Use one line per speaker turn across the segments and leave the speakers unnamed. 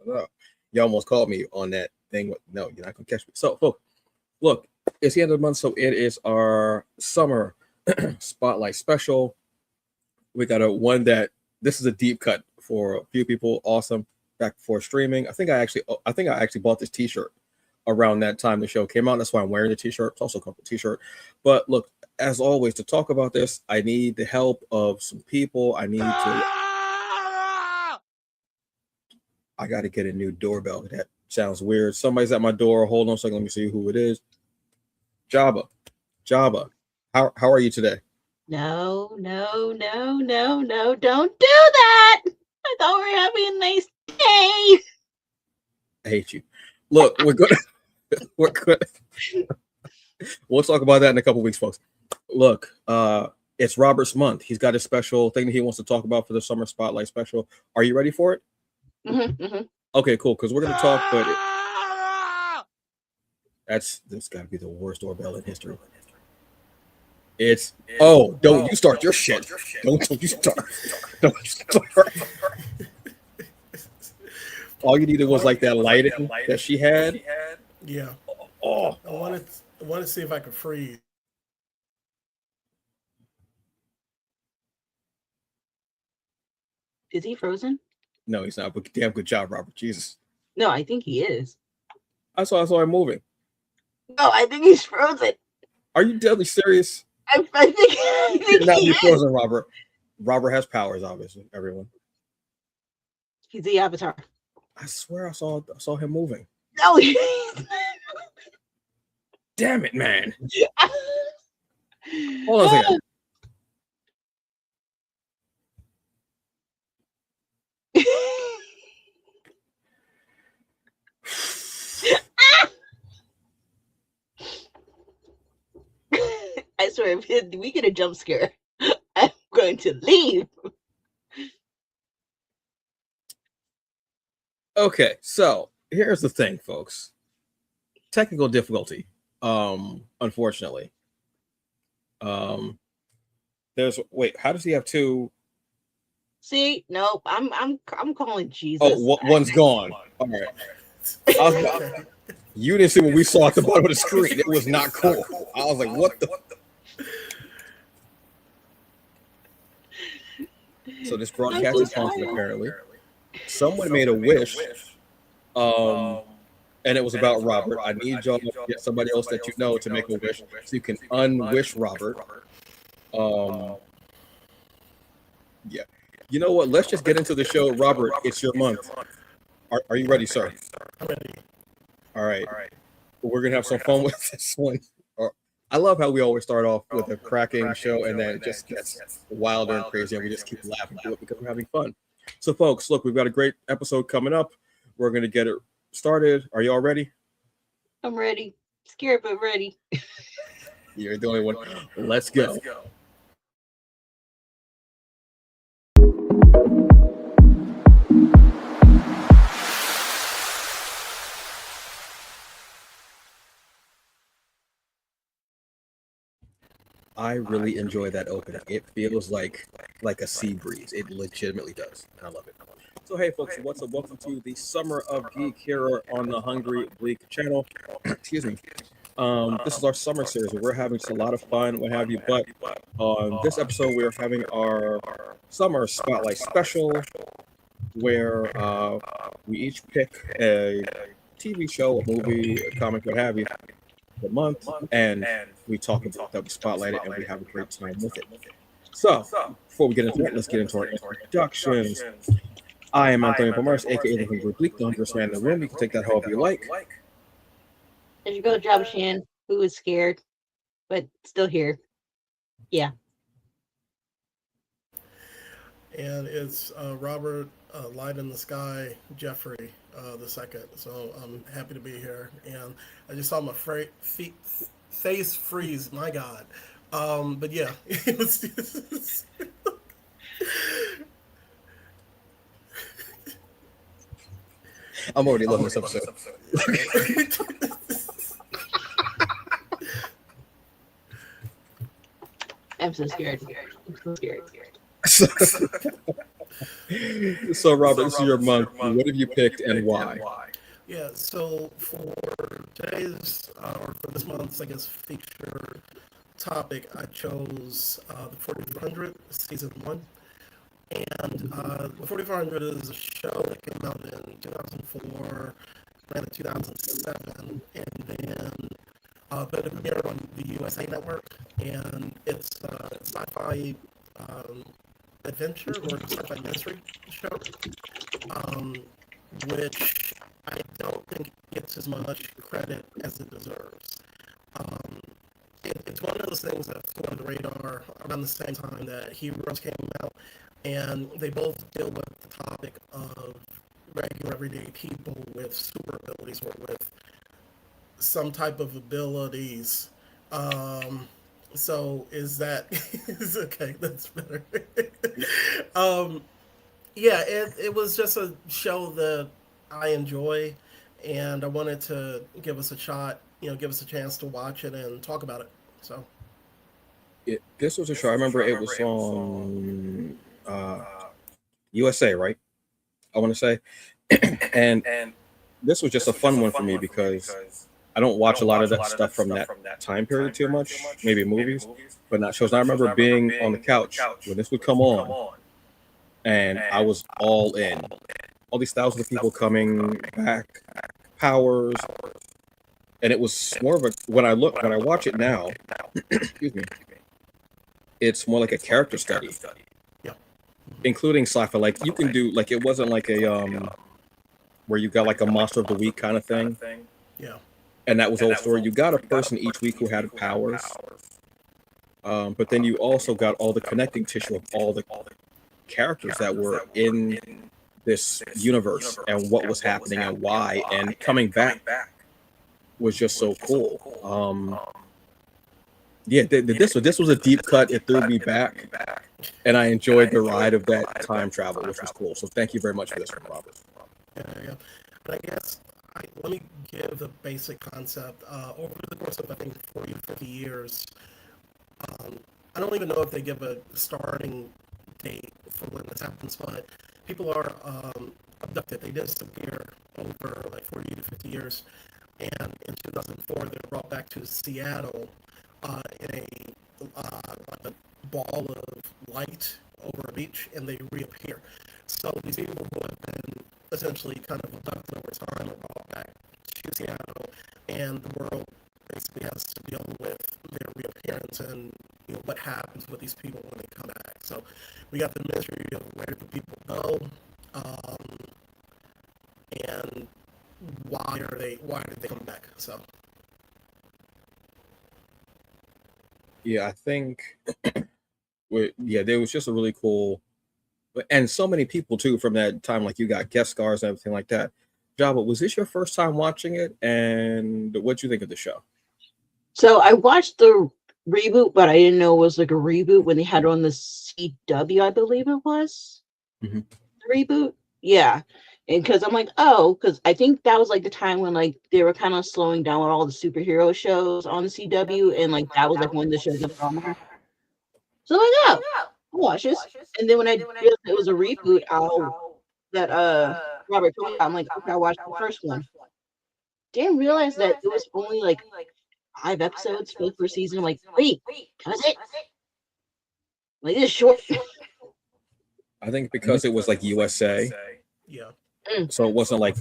No. You almost called me on that thing. No, you're not gonna catch me. So, folks, look, it's the end of the month, so it is our summer spotlight special. We got a one that this is a deep cut for a few people. Awesome. Back before streaming. I think I actually bought this T-shirt around that time the show came out. That's why I'm wearing the T-shirt. It's also a couple T-shirt. But look, as always, to talk about this, I need the help of some people. I got to get a new doorbell. That sounds weird. Somebody's at my door. Hold on a second. Let me see who it is. Jabba, how are you today?
No, don't do that. I thought we were having a nice day.
I hate you. Look, we're good. We'll talk about that in a couple weeks, folks. Look, it's Robert's month. He's got a special thing that he wants to talk about for the summer spotlight special. Are you ready for it?
Mm-hmm.
Okay, cool. Because we're gonna talk, but that's got to be the worst doorbell in history. Don't you start your shit. Don't you start. Don't you start. All you needed was like that lighting that she had.
Yeah.
Oh.
I wanted to see if I could freeze.
Is he frozen?
No, he's not. But damn good job, Robert. Jesus.
No, I think he is.
I saw him moving.
No, I think he's frozen.
Are you deadly serious?
I think
Not
he
be
is.
frozen, Robert. Robert has powers, obviously. Everyone.
He's the Avatar.
I swear I saw him moving.
No, he's
Damn it, man. Hold on a second.
I swear, if we get a jump scare, I'm going to leave.
Okay, so here's the thing, folks. Technical difficulty. Unfortunately. How does he have two?
See, no, I'm calling Jesus.
Oh, one's gone. All right. You didn't see what we saw at the bottom of the screen. It was not cool. I was like, what the? So this broadcast is function, apparently. Someone made a wish, and it was about Robert. I need y'all to get somebody else that you know to make a wish so you can unwish Robert. Yeah. You know what? Let's just get into the show. Robert, it's your month. Are you ready, sir?
I'm ready.
All right. We're going to have some fun with this one. I love how we always start off with a cracking show and then it just gets wilder and crazy and we just keep laughing through it because we're having fun. So, folks, look, we've got a great episode coming up. We're going to get it started. Are you all ready?
I'm ready. Scared, but ready.
You're the only one. Let's go. I really enjoy that opening. It feels like a sea breeze. It legitimately does. I love it. So hey folks, what's up? Welcome to the Summer of Geek here on the Hungry Bleak channel. Excuse me. This is our summer series where we're having just a lot of fun, what have you. But on this episode, we're having our summer spotlight special where we each pick a TV show, a movie, a comic, what have you, the month, and we talk about that, we spotlight it, and we have a great time with it. So, before we get into it, let's get into our introductions. I am Antonio Pomares, aka the Hungry Bleak, the hungriest man in the room. You can take that however you like.
There you go, Job Shan, who was scared, but still here. Yeah.
And it's Robert Light in the Sky Jeffrey the second. So I'm happy to be here. And I just saw my face freeze. My God. But yeah, it was
I'm already loving this episode.
I'm so scared. I'm so scared.
So, Robert, this is your month. What have you picked and why?
Yeah, so for today's, or for this month's, I guess, feature topic, I chose the 4400 season 1. And the 4400 is a show that came out in 2004, ran in 2007, and then but it premiered on the USA Network. And it's a sci-fi adventure or sci-fi mystery show, um, which I don't think gets as much credit as it deserves. Um, it's one of those things that flew under the radar around the same time that Heroes came out, and they both deal with the topic of regular everyday people with super abilities or with some type of abilities. So is that is okay? That's better. um, yeah, it was just a show that I enjoy, and I wanted to give us a shot. Give us a chance to watch it and talk about it. So
This was a show. I remember it was on USA, right? I want to say, and this was just a fun one for me because I don't watch a lot of that stuff from that time period too much. Maybe movies, but not shows. And I remember being on the couch when this would come on, and I was all in. All these thousands of people coming back, powers, and it was more of a when I watch it now. Excuse me. It's more like a character study,
yeah,
including sci-fi. Like you can do like it wasn't like a where you got like a monster of the week kind of thing,
yeah,
and that was the whole story. You got a person each week who had powers, but then you also got all the connecting tissue of all the characters that were in this universe and what was happening and why, and coming back was just so cool. Yeah, this was a deep cut. It threw me back, and I enjoyed the ride of that time travel, which was cool. So thank you very much for this one, Robert.
yeah. But I guess let me give the basic concept. Over the course of I think 40 or 50 years, I don't even know if they give a starting date for when this happens, but people are abducted. They disappear over like 40 to 50 years. And in 2004, they were brought back to Seattle in like a ball of light over a beach, and they reappear. So these people who have been essentially kind of abducted over time are brought back to Seattle, and the world basically has to deal with their reappearance and what happens with these people when they come back. So we got the mystery of where do the people go, and why did they come back? So
Yeah, I think there was just a really cool, and so many people too from that time. Like you got guest stars and everything like that. Java, was this your first time watching it? And what'd you think of the show?
So I watched the reboot, but I didn't know it was like a reboot when they had it on the CW, I believe it was.
Mm-hmm.
The reboot. Yeah. And because I'm like, oh, because I think that was like the time when like they were kind of slowing down with all the superhero shows on the CW, and like that was like one of the shows that were on there. So I'm like, oh, I'll watch this. And then when I realized it was a reboot, that Robert told me, I'm like, okay, I watched the first one. Didn't realize that it was only like 5 episodes for the first season. I'm like, wait, that was it? Like this is short.
I think because it was like USA,
yeah,
so it wasn't like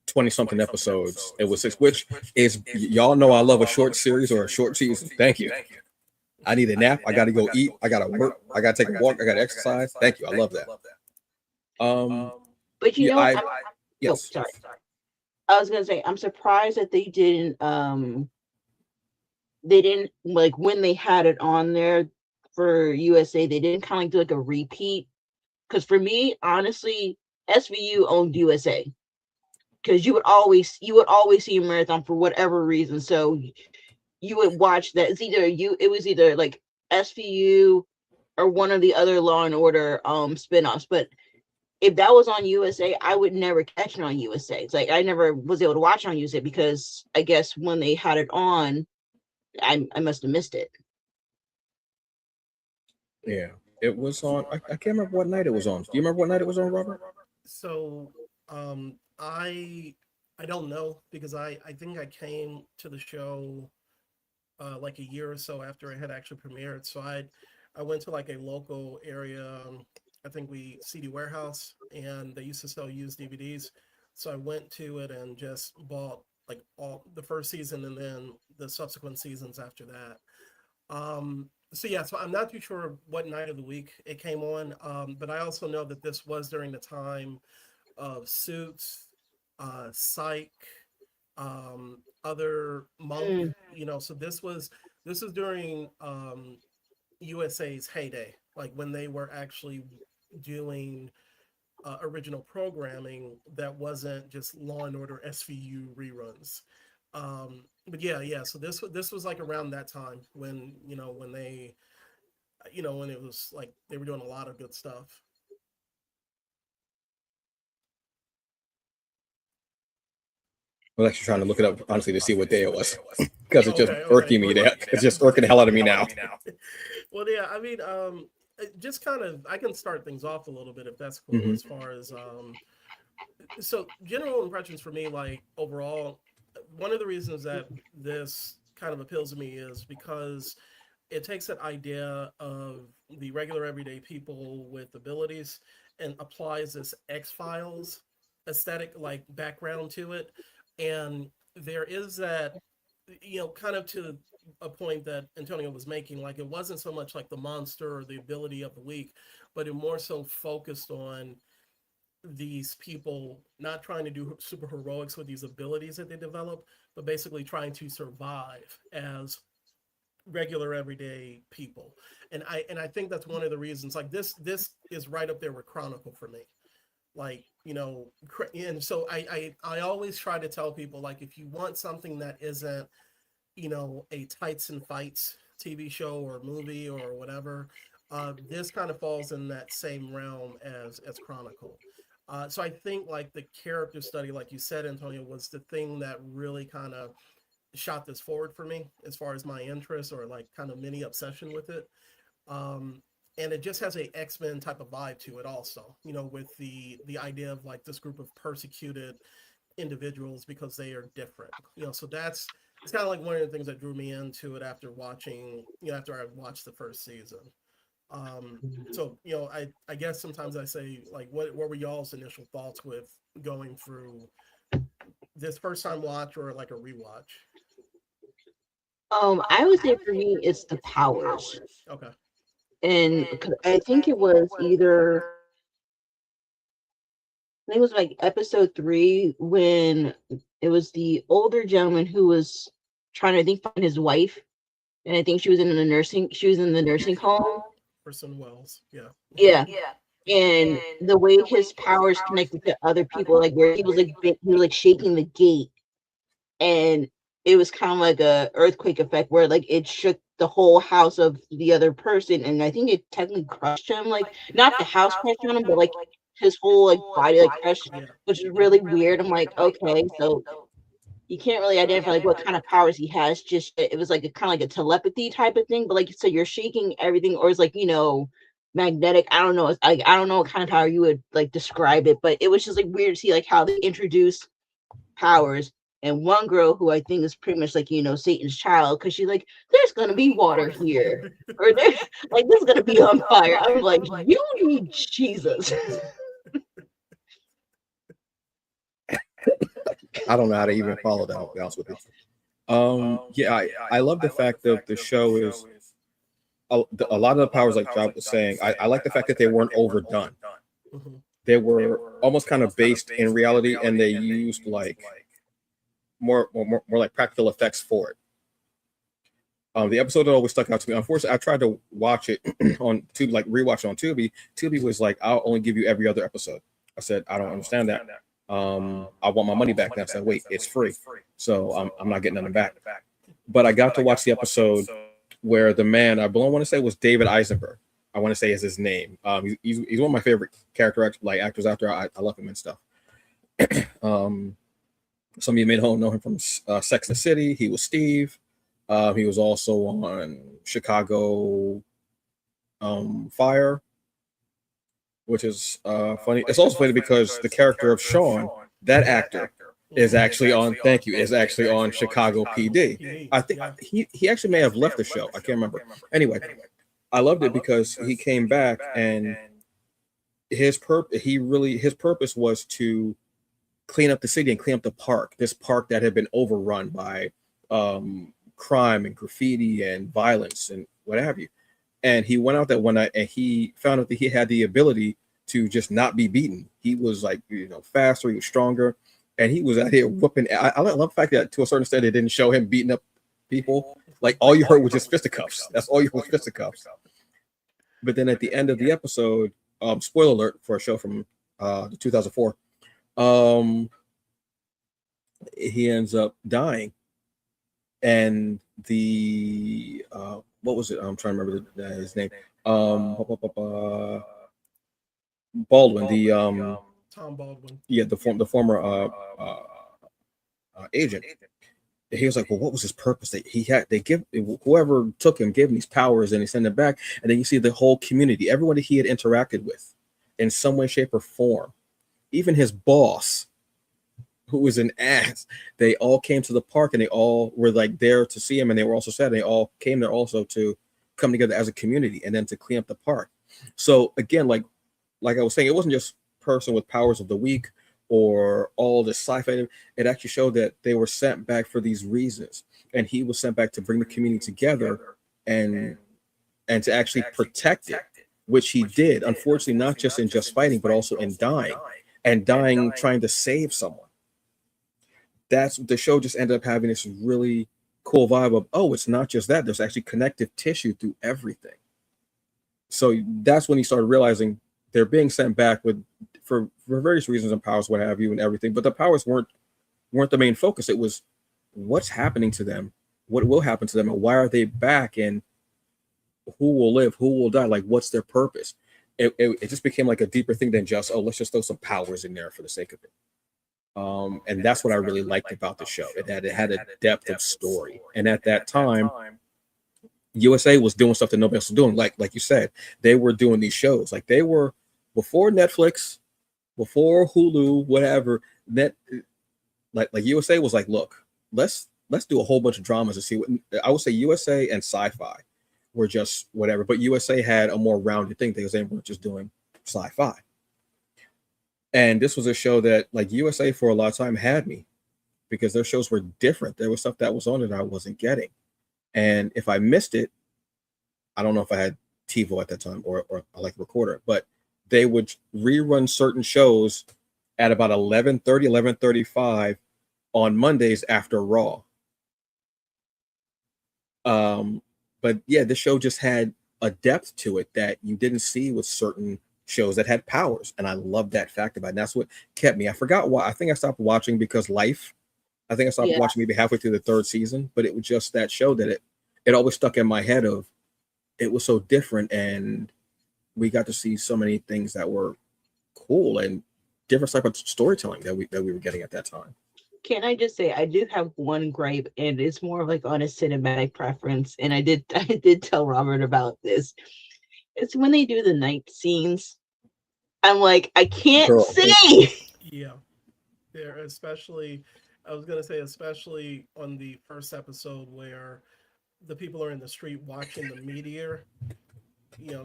20 something episodes. It was 6, which is y'all know I love a short series or a short season. Thank you. I need a nap. I got to go eat. I got to work. I got to take a walk. I got to exercise. Thank you. I love that.
But you know,
yes.
Sorry. I was gonna say I'm surprised that they didn't like when they had it on there for USA, they didn't kind of like do like a repeat. Because for me, honestly, SVU owned USA. Because you would always see a marathon for whatever reason. So you would watch that. It was either like SVU or one of the other Law and Order spinoffs. But if that was on USA, I would never catch it on USA. It's like I never was able to watch it on USA because I guess when they had it on, I must have missed it.
Yeah. It was on. I can't remember what night it was on. Do you remember what night it was on, Robert?
So I don't know because I think I came to the show like a year or so after it had actually premiered. So I went to like a local area. I think we CD warehouse, and they used to sell used DVDs. So I went to it and just bought like all the first season and then the subsequent seasons after that. So yeah, so I'm not too sure what night of the week it came on, but I also know that this was during the time of Suits, Psych, other Monk.
Mm.
So this was during USA's heyday, like when they were actually doing original programming that wasn't just Law and Order SVU reruns. But yeah. So this was like around that time when when they when it was like they were doing a lot of good stuff.
I was actually trying to look it up honestly to see what day it was because it's just
Okay,
irking me. It's just irking the hell out of me now.
Well, yeah, I mean, just kind of, I can start things off a little bit if that's cool.
Mhm.
As far as so general impressions for me, like overall, one of the reasons that this kind of appeals to me is because it takes that idea of the regular everyday people with abilities and applies this X-Files aesthetic like background to it. And there is that, kind of to a point that Antonio was making, like it wasn't so much like the monster or the ability of the week, but it more so focused on these people not trying to do super heroics with these abilities that they develop, but basically trying to survive as regular everyday people. And I think that's one of the reasons, like this is right up there with Chronicle for me. Like, and so I always try to tell people, like, if you want something that isn't a tights and fights TV show or movie or whatever, this kind of falls in that same realm as Chronicle. So I think like the character study, like you said, Antonio, was the thing that really kind of shot this forward for me as far as my interest or like kind of mini obsession with it. Um, and it just has a X-Men type of vibe to it also, with the idea of like this group of persecuted individuals because they are different. So it's kind of like one of the things that drew me into it after watching, after I watched the first season. So I guess sometimes I say, like, what were y'all's initial thoughts with going through this first time watch or like a rewatch?
I would say for me, it's the powers,
Okay.
and 'cause I think it was either I think it was like episode 3 when it was the older gentleman who was trying to, I think, find his wife, and I think she was in the nursing home.
Orson Welles. Yeah.
Yeah, and the way his powers connected to other people, like where he was like shaking the gate, and it was kind of like a earthquake effect where like it shook the whole house of the other person, and I think it technically crushed him, like not the house crushed on him, but like his whole like body like crushed,
Yeah.
which is really weird. I'm like, okay, so you can't really identify like what kind of powers he has. Just it was like a kind of like a telepathy type of thing, but like so you're shaking everything, or it's like magnetic. I don't know. It's like I don't know what kind of power you would like describe it, but it was just like weird to see like how they introduce powers. And one girl who I think is pretty much like Satan's child, because she's like, there's gonna be water here, or there's like this is gonna be on fire. I'm like, you need Jesus.
I don't know how to even follow that. I'll be honest with you. Yeah, I love the fact that the show is a lot of the powers, like Job was saying. I like the fact that they weren't overdone.
Mhm.
They were almost kind of based in reality, and they used like more like practical effects for it. The episode that always stuck out to me. Unfortunately, I tried to watch it on Tubi, like rewatch it on Tubi. Tubi was like, "I'll only give you every other episode." I said, "I don't understand that. I want my money back." And I said, "Wait, it's free, so I'm not getting nothing back." But I got to watch the episode where the man, I want to say was David Eisenberg. I want to say is his name. He's one of my favorite actors out there. I love him and stuff. Some of you may know him from Sex and the City. He was Steve. He was also on Chicago fire, which is funny. It's also funny because the character of Sean, that actor, is actually on. Thank you. Is actually on Chicago PD. I think he actually may have left the show. I can't remember. Anyway, I loved it because he came back and his purpose was to clean up the city and clean up the park. This park that had been overrun by crime and graffiti and violence and what have you. And he went out that one night and he found out that he had the ability to just not be beaten. He was like, faster, he was stronger, and he was out here whooping. I love the fact that to a certain extent they didn't show him beating up people. Like all you heard was just fisticuffs. That's all you heard was fisticuffs. But then at the end of the episode, spoiler alert for a show from 2004, he ends up dying. And the what was it? I'm trying to remember his name. Baldwin, the
Tom Baldwin.
Yeah, the former agent. He was like, well, what was his purpose? They give whoever took him gave him these powers, and he sent him back. And then you see the whole community, everyone that he had interacted with, in some way, shape, or form, even his boss, who was an ass. They all came to the park, and they all were like there to see him, and they were also sad. They all came there also to come together as a community, and then to clean up the park. So again, like I was saying, it wasn't just person with powers of the week or all this sci-fi. It actually showed that they were sent back for these reasons, and he was sent back to bring the community together and to actually protect it, which he did. Unfortunately, not just in just fighting, but also in dying trying to save someone. That's the show just ended up having this really cool vibe of, oh, it's not just that, there's actually connective tissue through everything. So that's when he started realizing they're being sent back for various reasons and powers, what have you, and everything. But the powers weren't the main focus. It was what's happening to them, what will happen to them, and why are they back, and who will live, who will die, like what's their purpose. It just became like a deeper thing than just, oh, let's just throw some powers in there for the sake of it. And that's what I really liked about the show. It had a depth of story. And at that time, USA was doing stuff that nobody else was doing. Like you said, they were doing these shows. Like they were before Netflix, before Hulu, whatever. That like USA was like, look, let's do a whole bunch of dramas to see what I would say. USA and Sci-Fi were just whatever, but USA had a more rounded thing because they weren't just doing Sci-Fi. And this was a show that, like, USA for a lot of time had me because their shows were different. There was stuff that was on it I wasn't getting. And if I missed it, I don't know if I had TiVo at that time or I like recorder, but they would rerun certain shows at about 11:30, 11:35 on Mondays after Raw. But yeah, the show just had a depth to it that you didn't see with certain shows that had powers, and I love that fact about it. And that's what kept me. I forgot why. I think I stopped watching because life. I think I stopped watching maybe halfway through the third season, but it was just that show that it always stuck in my head of it was so different, and we got to see so many things that were cool and different type of storytelling that we were getting at that time.
Can I just say I do have one gripe, and it's more of like on a cinematic preference, and I did tell Robert about this. It's when they do the night scenes. I'm like, I can't see.
Yeah, there, especially. I was gonna say, especially on the first episode where the people are in the street watching the meteor,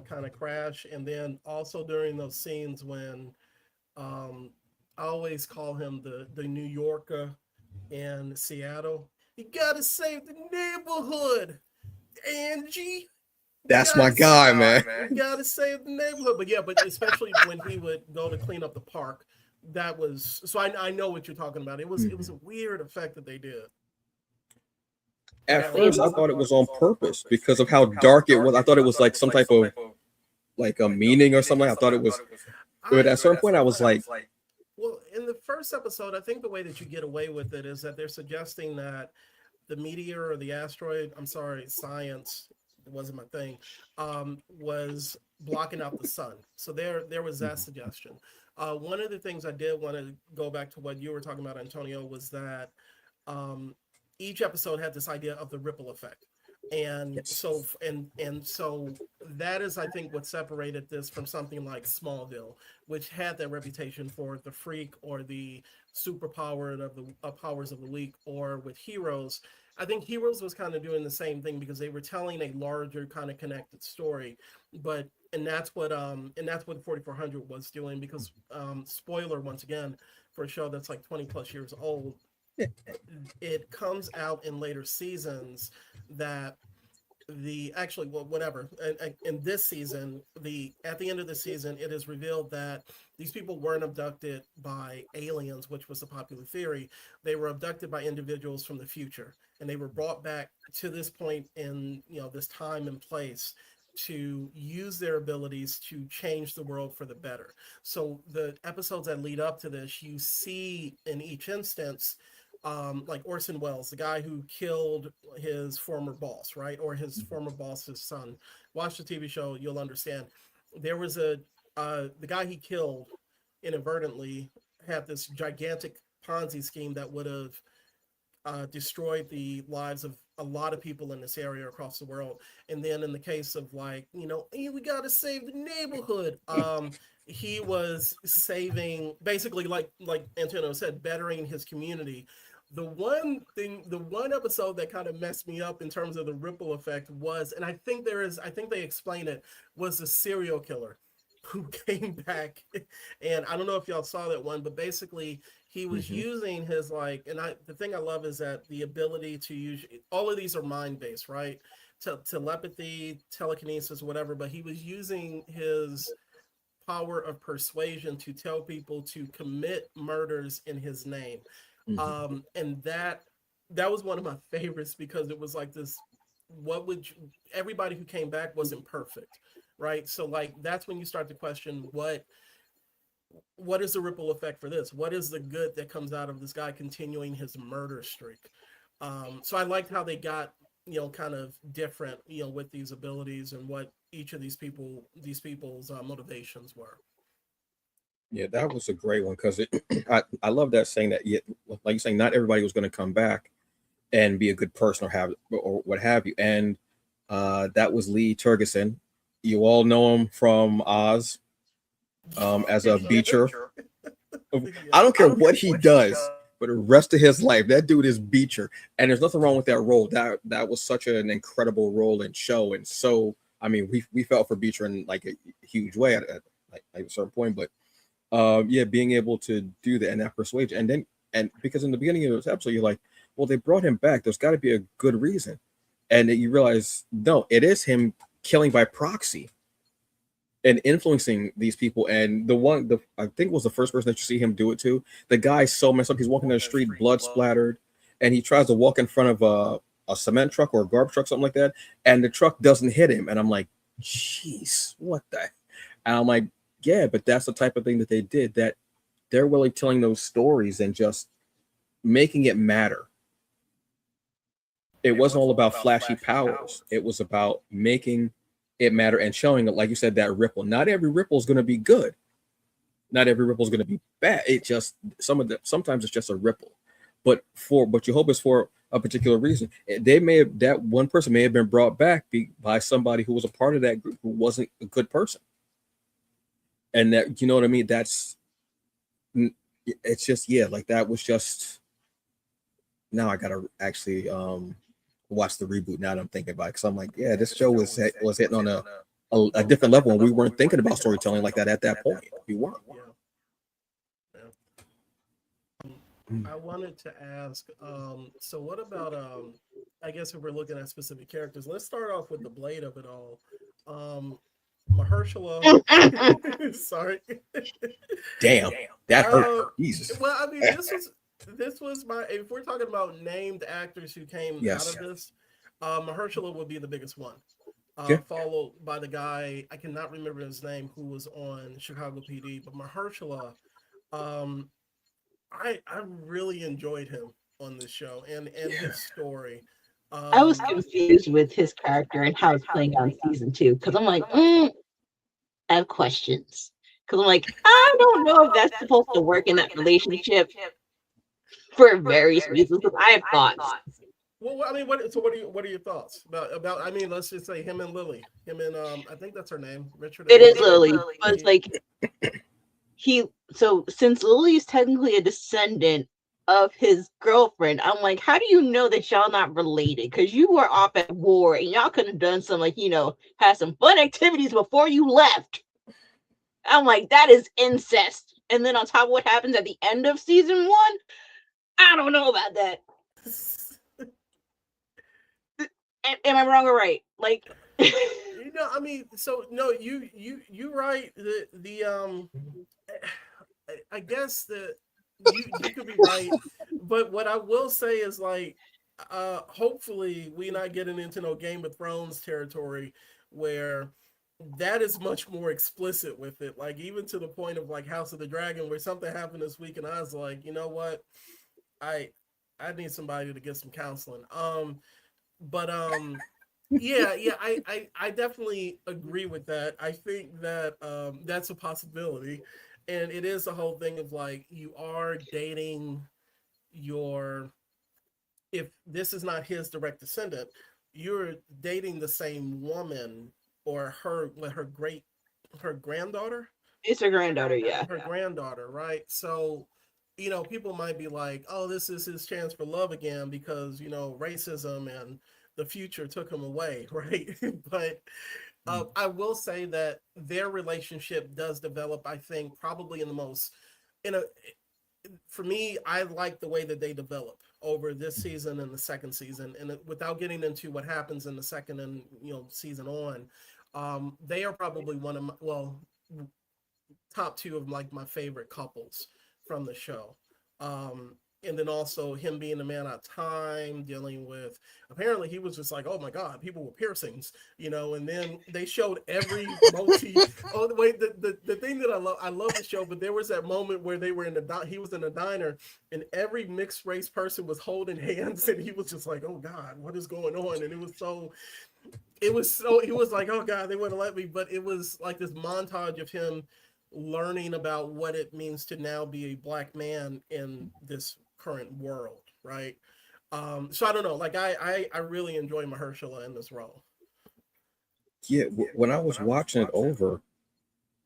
kind of crash, and then also during those scenes when, I always call him the New Yorker in Seattle. You gotta save the neighborhood, Angie.
That's my guy, man.
You gotta save the neighborhood. But especially when he would go to clean up the park, that was so. I know what you're talking about. It was a weird effect that they did.
At first, I thought it was on purpose because of how dark it was. I thought it was like some type of like a meaning or something. I thought it was. But at a certain point, I was like,
well, in the first episode, I think the way that you get away with it is that they're suggesting that the meteor or the asteroid, I'm sorry, science, it wasn't my thing, was blocking out the sun. So there was that suggestion. One of the things I did want to go back to what you were talking about, Antonio, was that each episode had this idea of the ripple effect. And so that is, I think, what separated this from something like Smallville, which had that reputation for the freak or the superpowered of the powers of the weak, or with Heroes. I think Heroes was kind of doing the same thing because they were telling a larger kind of connected story, but and that's what 4400 was doing, because spoiler once again for a show that's like 20 plus years old, it comes out in later seasons that the actually well whatever in this season, the at the end of the season, it is revealed that these people weren't abducted by aliens, which was the popular theory. They were abducted by individuals from the future, and they were brought back to this point in, you know, this time and place to use their abilities to change the world for the better. So the episodes that lead up to this, you see in each instance, like Orson Welles, the guy who killed his former boss, right? Or his former boss's son. Watch the TV show, you'll understand. There was the guy he killed inadvertently had this gigantic Ponzi scheme that would have destroyed the lives of a lot of people in this area across the world. And then in the case of, like, you know, hey, we got to save the neighborhood. He was saving, basically, like Antonio said, bettering his community. The one episode that kind of messed me up in terms of the ripple effect was, and I think they explain it, was the serial killer who came back. And I don't know if y'all saw that one, but basically he was using his, like, and the thing I love is that the ability to use, all of these are mind-based, right? Telepathy, telekinesis, whatever, but he was using his power of persuasion to tell people to commit murders in his name. And that was one of my favorites, because it was like this, everybody who came back wasn't perfect, right? So, like, that's when you start to question what is the ripple effect for this? What is the good that comes out of this guy continuing his murder streak? So I liked how they got, you know, kind of different, you know, with these abilities and what each of these people's motivations were.
Yeah, that was a great one, because I love that saying that, yeah, like you're saying, not everybody was going to come back and be a good person or what have you. And that was Lee Tergesen. You all know him from Oz, as a Beecher. I don't care what he does for the rest of his life. That dude is Beecher, and there's nothing wrong with that role. That was such an incredible role and show, and so I mean, we felt for Beecher in like a huge way at like a certain point, but yeah, being able to do that and that persuasion, and because in the beginning of this episode, you're like, well, they brought him back. There's got to be a good reason, and then you realize, no, it is him killing by proxy and influencing these people. And I think was the first person that you see him do it to. The guy's so messed up. He's walking down the street, blood splattered, and he tries to walk in front of a cement truck or a garbage truck, something like that, and the truck doesn't hit him. And I'm like, jeez, what the? And I'm like, yeah, but that's the type of thing that they did, that they're really telling those stories and just making it matter. It wasn't all about flashy powers. It was about making it matter and showing, like you said, that ripple. Not every ripple is going to be good. Not every ripple is going to be bad. It just, sometimes it's just a ripple, but you hope it's for a particular reason. That one person may have been brought back by somebody who was a part of that group who wasn't a good person. And that, you know what I mean? It's just, yeah, like that was just, now I got to actually watch the reboot now that I'm thinking about it. Cause I'm like, yeah, this show was hitting on a different level, and we weren't thinking about storytelling like that at that point. We weren't.
I wanted to ask, so what about, I guess if we're looking at specific characters, let's start off with the blade of it all. Mahershala. Sorry.
Damn, that hurt. Jesus.
Well, I mean, this was my, if we're talking about named actors who came out of this, Mahershala would be the biggest one. Followed by the guy, I cannot remember his name, who was on Chicago PD, but Mahershala, I really enjoyed him on this show and his story.
I was confused with his character and how it's playing on season 2, because I'm like, I have questions. Because I'm like, I don't know if that's supposed to work in that relationship for various reasons. Because I have thoughts.
Well, I mean, what are your thoughts about? I mean, let's just say him and Lily, him and I think that's her name, Richard and
It is
Lily.
Lily, but it's like so since Lily is technically a descendant of his girlfriend, I'm like, how do you know that y'all not related? Because you were off at war and y'all could have done some, like, had some fun activities before you left. I'm like, that is incest. And then on top of what happens at the end of season 1, I don't know about that. Am I wrong or right? Like,
I mean, so no, you right. I guess that you could be right, but what I will say is like, hopefully we're not getting into no Game of Thrones territory where that is much more explicit with it. Like even to the point of like House of the Dragon, where something happened this week, and I was like, you know what, I I need somebody to get some counseling. But yeah, I definitely agree with that. I think that that's a possibility, and it is the whole thing of like you are dating your if this is not his direct descendant, you're dating the same woman or her granddaughter,
it's her granddaughter, yeah.
her granddaughter, right? So, people might be like, "Oh, this is his chance for love again because racism and the future took him away," right? But I will say that their relationship does develop. I think probably in the most in a for me, I like the way that they develop over this season and the second season. And without getting into what happens in the second and season on, they are probably one of my top two of like my favorite couples from the show. And then also him being a man out of time, dealing with apparently he was just like, oh my god, people with piercings, and then they showed every oh wait, the thing that I love the show, but there was that moment where they were he was in a diner and every mixed race person was holding hands and he was just like, oh god, what is going on? And he was like, oh god, they wouldn't let me, but it was like this montage of him learning about what it means to now be a black man in this current world, right? So I don't know, like I really enjoy Mahershala in this role.
Yeah, when I was watching it over,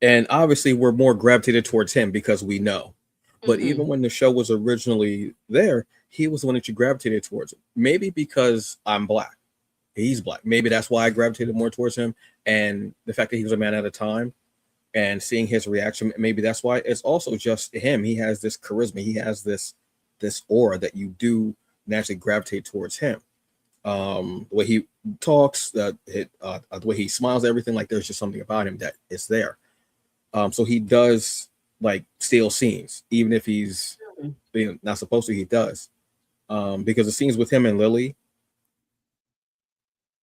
and obviously we're more gravitated towards him because we know. But even when the show was originally there, he was the one that you gravitated towards. Maybe because I'm black, he's black. Maybe that's why I gravitated more towards him. And the fact that he was a man at a time and seeing his reaction, maybe that's why. It's also just him. He has this charisma. He has this aura that you do naturally gravitate towards him. The way he talks, the way he smiles, everything, like there's just something about him that is there. So he does like steal scenes, even if he's not supposed to. He does, because the scenes with him and Lily,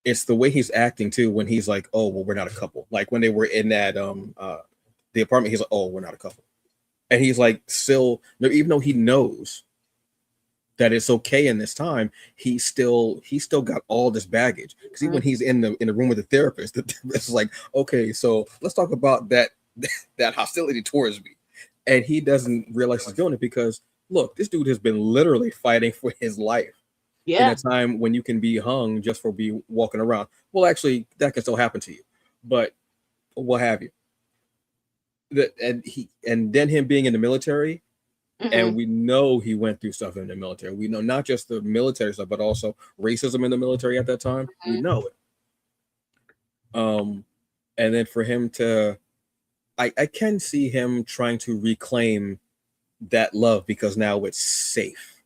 it's the way he's acting too. When he's like, "Oh, well, we're not a couple." Like when they were in that the apartment, he's like, "Oh, we're not a couple," and he's like, still, even though he knows that it's okay in this time, he still got all this baggage. Because even when he's in the room with the therapist is like, okay, so let's talk about that hostility towards me, and he doesn't realize he's doing it because look, this dude has been literally fighting for his life in a time when you can be hung just for be walking around. Well, actually, that can still happen to you, but what have you? And then him being in the military. And we know he went through stuff in the military. We know not just the military stuff, but also racism in the military at that time. We know it. And then for him to, I can see him trying to reclaim that love because now it's safe.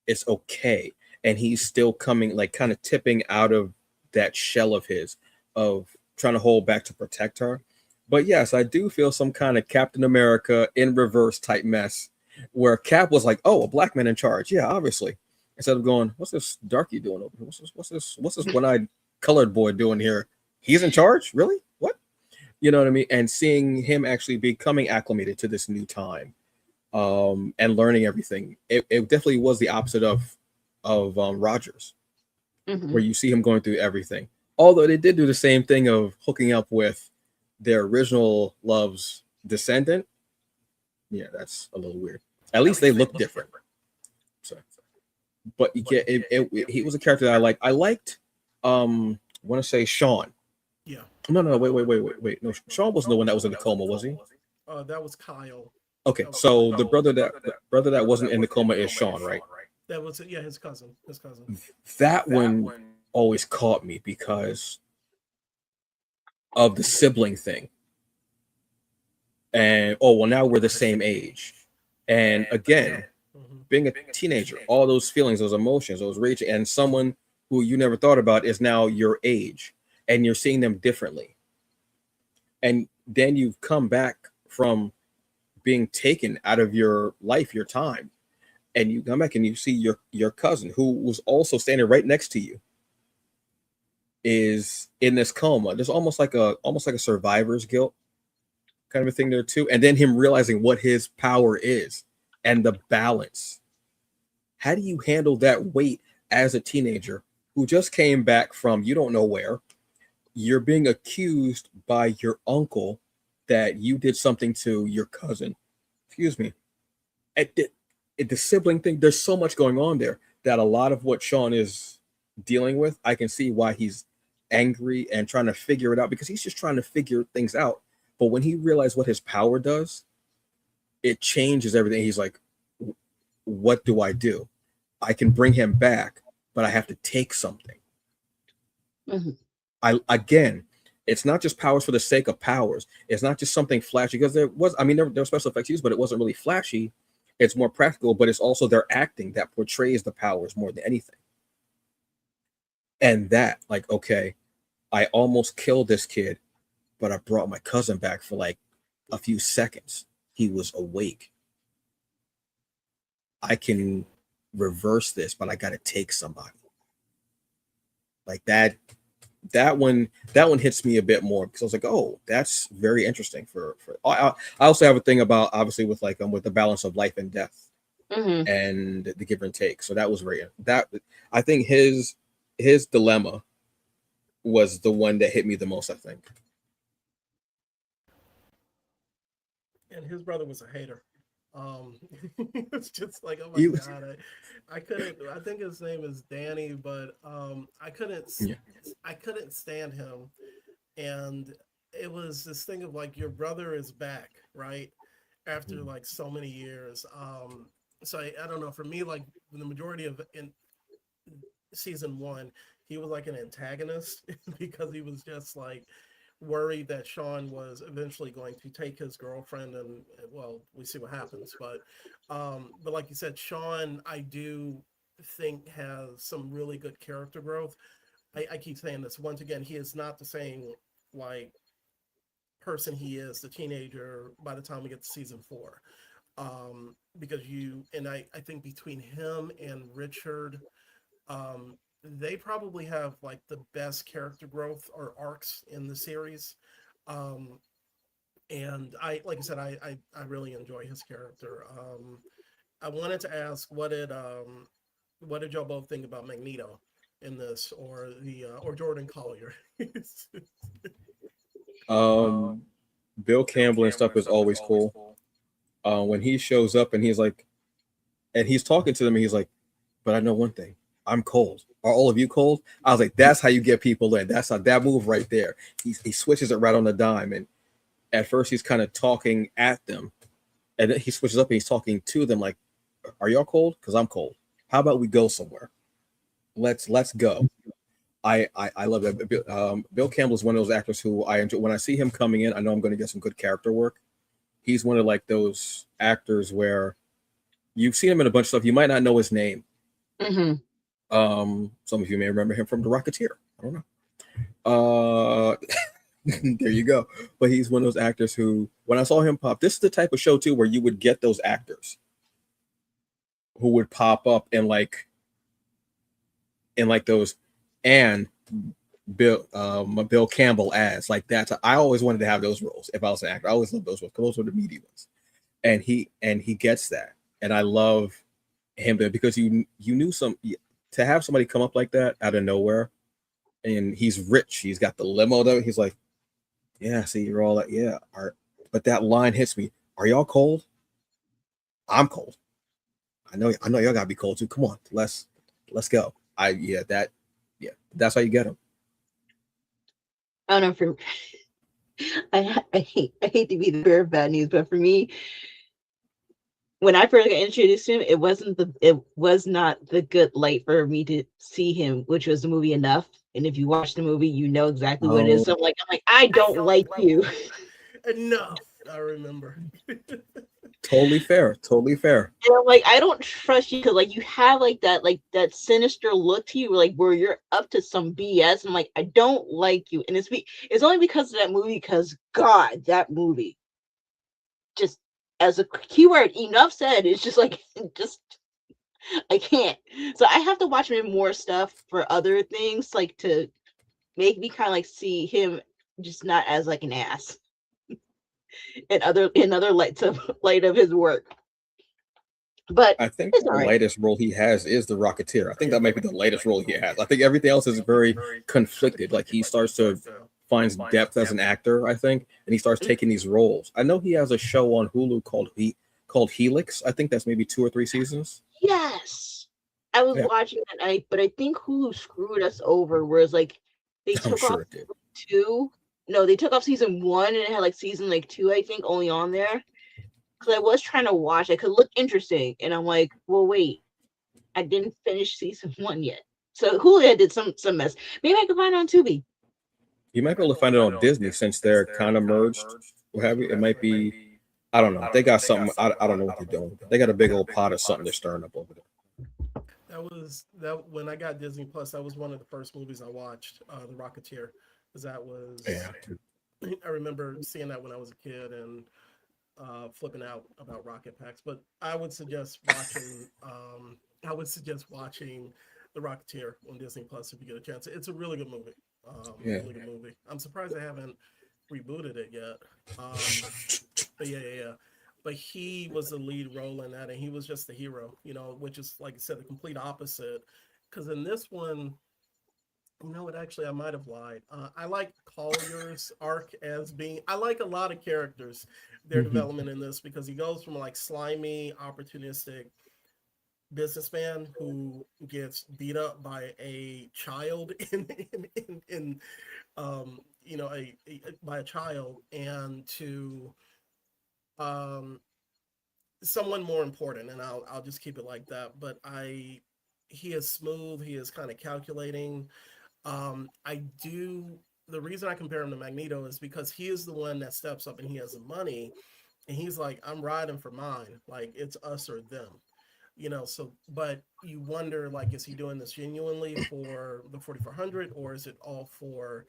It's okay. And he's still coming, like kind of tipping out of that shell of his, of trying to hold back to protect her. But yes, I do feel some kind of Captain America in reverse type mess where Cap was like, "Oh, a black man in charge." Yeah, obviously. Instead of going, "What's this darky doing over here? What's this one-eyed colored boy doing here? He's in charge? Really? What?" You know what I mean? And seeing him actually becoming acclimated to this new time, and learning everything. It definitely was the opposite of Rogers, where you see him going through everything. Although they did do the same thing of hooking up with their original love's descendant. Yeah, that's a little weird. At least they look different. So but he was a character that I liked. I liked, I want to say Sean.
Yeah.
No, wait. No, Sean wasn't the one that was in the coma, was he?
That was Kyle.
Okay, so the brother that wasn't in the coma is Sean, right?
That was his cousin. His cousin.
That one always caught me because of the sibling thing. And oh well, now we're the same age. And again, being a teenager, all those feelings, those emotions, those rage, and someone who you never thought about is now your age, and you're seeing them differently. And then you've come back from being taken out of your life, your time, and you come back and you see your cousin who was also standing right next to you is in this coma. There's almost like a survivor's guilt kind of a thing there too. And then him realizing what his power is and the balance. How do you handle that weight as a teenager who just came back from you don't know where? You're being accused by your uncle that you did something to your cousin. Excuse me. The sibling thing, there's so much going on there that a lot of what Sean is dealing with, I can see why he's angry and trying to figure it out because he's just trying to figure things out. But when he realized what his power does, it changes everything. He's like, what do I do? I can bring him back, but I have to take something. Again, it's not just powers for the sake of powers. It's not just something flashy because there were special effects used, but it wasn't really flashy. It's more practical, but it's also their acting that portrays the powers more than anything. And that, like, okay, I almost killed this kid, but I brought my cousin back for like a few seconds. He was awake. I can reverse this, but I got to take somebody. Like that one hits me a bit more because I was like, oh, that's very interesting. I also have a thing about obviously with with the balance of life and death and the give and take. So that was I think his dilemma was the one that hit me the most, I think.
And his brother was a hater. It's just like, oh my god, I couldn't. I think his name is Danny, but I couldn't stand him. And it was this thing of like, your brother is back, right? After like so many years. So I don't know. For me, like the majority of in season 1, he was like an antagonist because he was just like worried that Sean was eventually going to take his girlfriend, and well, we see what happens. But like you said, Sean, I do think has some really good character growth. I keep saying this once again, he is not the same like person he is, the teenager, by the time we get to season 4. Because I think between him and Richard, they probably have like the best character growth or arcs in the series. And like I said, I really enjoy his character. I wanted to ask, what did y'all both think about Magneto in this, or Jordan Collier?
Bill Campbell and stuff is always cool. When he shows up and he's like, and he's talking to them, and he's like, but I know one thing, I'm cold. Are all of you cold? I was like, that's how you get people in. That's how that move right there. He switches it right on the dime. And at first he's kind of talking at them. And then he switches up and he's talking to them like, are y'all cold? Because I'm cold. How about we go somewhere? Let's go. I love that. Bill Campbell is one of those actors who I enjoy. When I see him coming in, I know I'm going to get some good character work. He's one of like those actors where you've seen him in a bunch of stuff. You might not know his name. Some of you may remember him from The Rocketeer. I don't know. There you go. But he's one of those actors who, when I saw him pop, this is the type of show too where you would get those actors who would pop up in like those and Bill Campbell ads like that. I always wanted to have those roles if I was an actor. I always loved those roles because those were the meaty ones. And he gets that, and I love him there because you knew to have somebody come up like that out of nowhere, and he's rich. He's got the limo though. He's like, yeah, see, you're all like, yeah. But that line hits me. Are y'all cold? I'm cold. I know y'all gotta be cold too. Come on, let's let's go. That's how you get him.
I don't know. For I hate to be the bearer of bad news, but for me, when I first got introduced to him, it was not the good light for me to see him, which was the movie Enough. And if you watch the movie, you know exactly what it is. So I'm like, I don't like you.
Enough. I remember.
Totally fair.
And I'm like, I don't trust you because like you have like that sinister look to you, like where you're up to some BS. I'm like, I don't like you, and it's only because of that movie. Because God, that movie, just as a keyword, enough said. It's just like I can't. So I have to watch him in more stuff for other things, like to make me kind of like see him just not as like an ass in other light of his work. But
I think
it's
the
all right.
latest role he has is the Rocketeer. I think that might be the latest role he has. I think everything else is very conflicted. Like he starts to finds depth as an actor, I think, and he starts taking these roles. I know he has a show on Hulu called Helix. I think that's maybe 2 or 3 seasons.
Yes, I was
Yeah,
watching that night, but I think Hulu screwed us over. Whereas like they
I'm
took off
sure it did.
2. No, they took off season 1 and it had like season like 2, I think, only on there. Because I was trying to watch it, could look interesting, and I'm like, well, wait, I didn't finish season 1 yet. So Hulu did some mess. Maybe I could find it on Tubi.
You might be able to find it on Disney since they're kind of merged. What have you? It might be. I don't know. They got something. I don't know what they're doing. They got a big old pot of something they're stirring up over there.
That when I got Disney Plus, that was one of the first movies I watched, The Rocketeer, because that was.
Yeah.
I remember seeing that when I was a kid and flipping out about rocket packs. But I would suggest watching. The Rocketeer on Disney Plus if you get a chance. It's a really good movie.
Yeah.
Really good movie. I'm surprised they haven't rebooted it yet. But yeah. But he was the lead role in that, and he was just the hero, which is, like I said, the complete opposite. Because in this one, actually, I might have lied. I like Collier's arc as being. I like a lot of characters, their development in this, because he goes from like slimy, opportunistic businessman who gets beat up by a child by a child, and to someone more important, and I'll just keep it like that. But he is smooth, he is kind of calculating. The reason I compare him to Magneto is because he is the one that steps up and he has the money, and he's like, I'm riding for mine, like it's us or them. So but you wonder, like, is he doing this genuinely for the 4400, or is it all for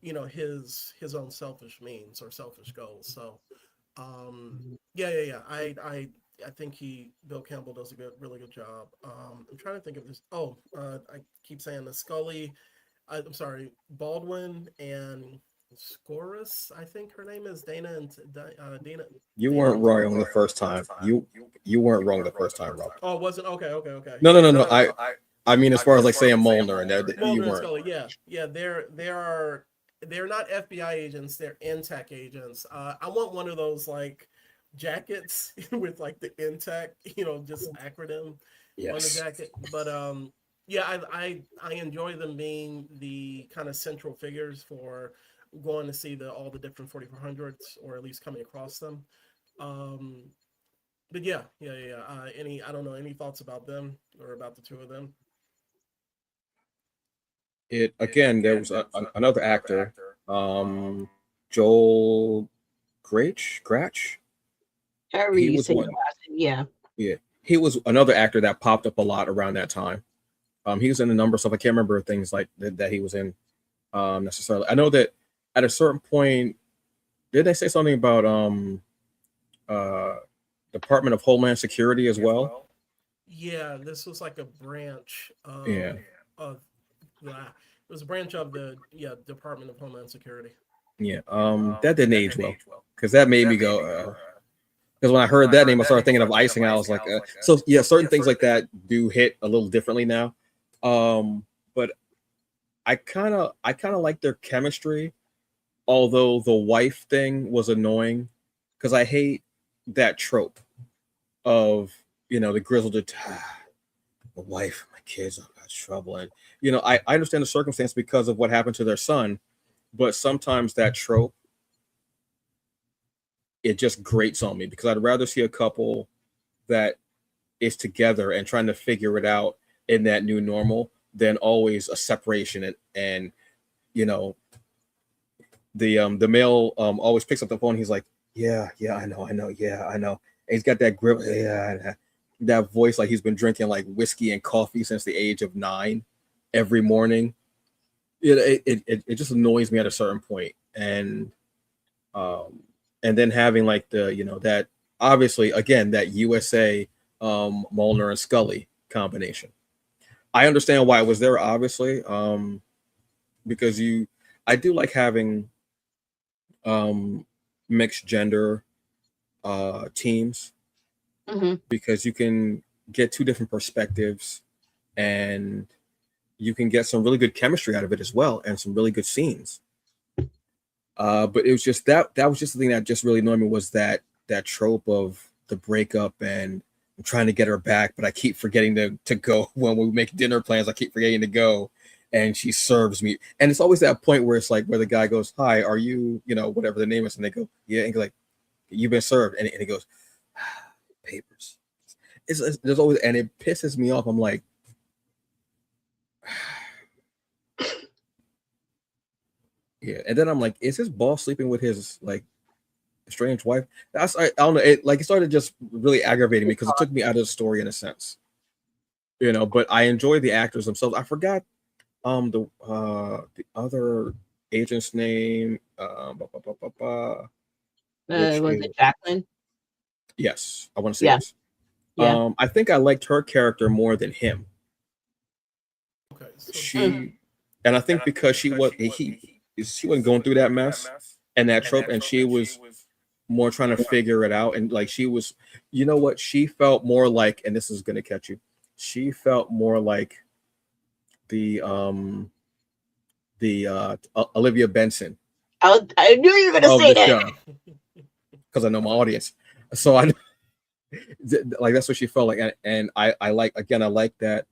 his own selfish means or selfish goals? So yeah. I think Bill Campbell does a really good job. I'm trying to think of this. I keep saying the Scully. I'm sorry, Baldwin and Scorus. I think her name is Dana and Dana.
You weren't wrong the first time. You weren't wrong the first time, Rob.
Oh, wasn't okay.
No. I mean, as far as like saying Molnar and that, you
Mulder and
weren't.
Scully, yeah. They're not FBI agents. They're NTech agents. I want one of those like jackets with like the NTech, just acronym on the jacket. But yeah, I enjoy them being the kind of central figures for going to see all the different 4400s, or at least coming across them. But yeah. I don't know, any thoughts about them or about the two of them?
It again. There was another actor, Joel Gratch.
However
He
you
was
say
one.
your last name,
Yeah, he was another actor that popped up a lot around that time. He was in a number of stuff. I can't remember things like that he was in necessarily. I know that at a certain point, did they say something about uh, Department of Homeland Security as well?
Yeah, this was like a branch
Yeah,
of it was a branch of the Department of Homeland Security.
yeah. That didn't age well because that made me go. Because when I heard that name, I started thinking of icing. I was like, so yeah, certain things like that do hit a little differently now. But I kind of like their chemistry, although the wife thing was annoying because I hate that trope of the grizzled the wife, my kids. God's trouble. And I understand the circumstance because of what happened to their son, but sometimes that trope, it just grates on me because I'd rather see a couple that is together and trying to figure it out in that new normal than always a separation. And you know the male always picks up the phone. He's like, yeah, I know, yeah, I know. And he's got that grip, yeah, that voice like he's been drinking like whiskey and coffee since the age of 9 every morning. It just annoys me at a certain point. Um and then having like that obviously again that USA Molnar and Scully combination. I understand why it was there, obviously, because I do like having um, mixed gender teams
Hmm.
because you can get two different perspectives and you can get some really good chemistry out of it as well and some really good scenes. But it was just that was just the thing that just really annoyed me was that trope of the breakup and I'm trying to get her back, but I keep forgetting to go when we make dinner plans. I keep forgetting to go, and she serves me. And it's always that point where it's like where the guy goes, "Hi, are you whatever the name is?" And they go, "Yeah," and like, "You've been served," and he goes, "Papers." There's always, and it pisses me off. I'm like, yeah, and then I'm like, is his boss sleeping with his like strange wife? I don't know. It started just really aggravating me because it took me out of the story in a sense, But I enjoy the actors themselves. I forgot the other agent's name. Which
Was
is
it Jacqueline?
yes, I want to say
Yeah,
yes.
yeah.
I think I liked her character more than him.
Okay, so
Mm.
She, and I think because she wasn't going through that mess and that trope, and she was more trying to figure it out, and like she was, what she felt more like, and this is gonna catch you. She felt more like the Olivia Benson
I knew you were gonna
of
say
the
that.
show because I know my audience, so I like that's what she felt like, and I like again I like that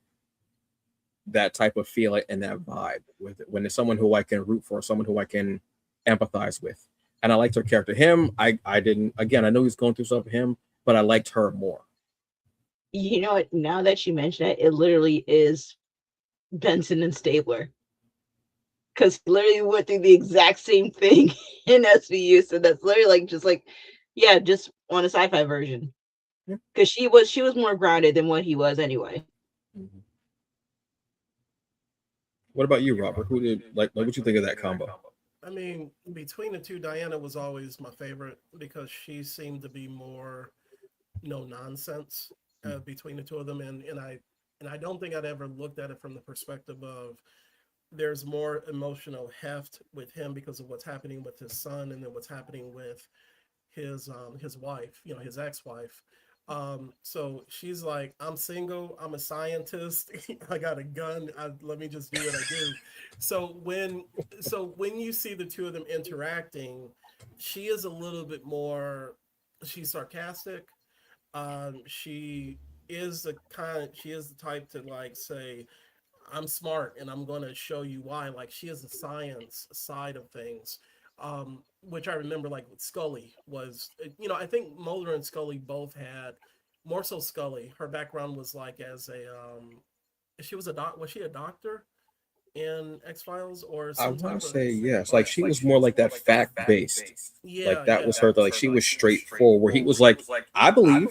type of feeling and that vibe with it when there's someone who I can root for, someone who I can empathize with, and I liked her character. Him, I didn't. Again, I know he's going through stuff. Him, but I liked her more.
You know what? Now that you mention it, it literally is Benson and Stabler. Because literally went through the exact same thing in SVU. So that's literally yeah, just on a sci-fi version.
Yeah.
Because she was more grounded than what he was anyway.
Mhm. What about you, Robert? Who did like what you think of that combo?
I mean, between the two, Diana was always my favorite because she seemed to be more no nonsense between the two of them, and I don't think I'd ever looked at it from the perspective of there's more emotional heft with him because of what's happening with his son and then what's happening with his wife, his ex-wife. So she's like, I'm single, I'm a scientist, I got a gun, let me just do what I do. So when you see the two of them interacting, she is a little bit more, she's sarcastic. She she is the type to like say, I'm smart and I'm going to show you why. Like she has a science side of things, which I remember like with Scully was, I think Mulder and Scully both had more so Scully. Her background was like as a, she was was she a doctor in X Files or
I
some
want
type
to
of,
say yes. Like she was more like that fact based. Like
yeah,
that
yeah.
was her. Like she was straightforward. Where he was like, I believe.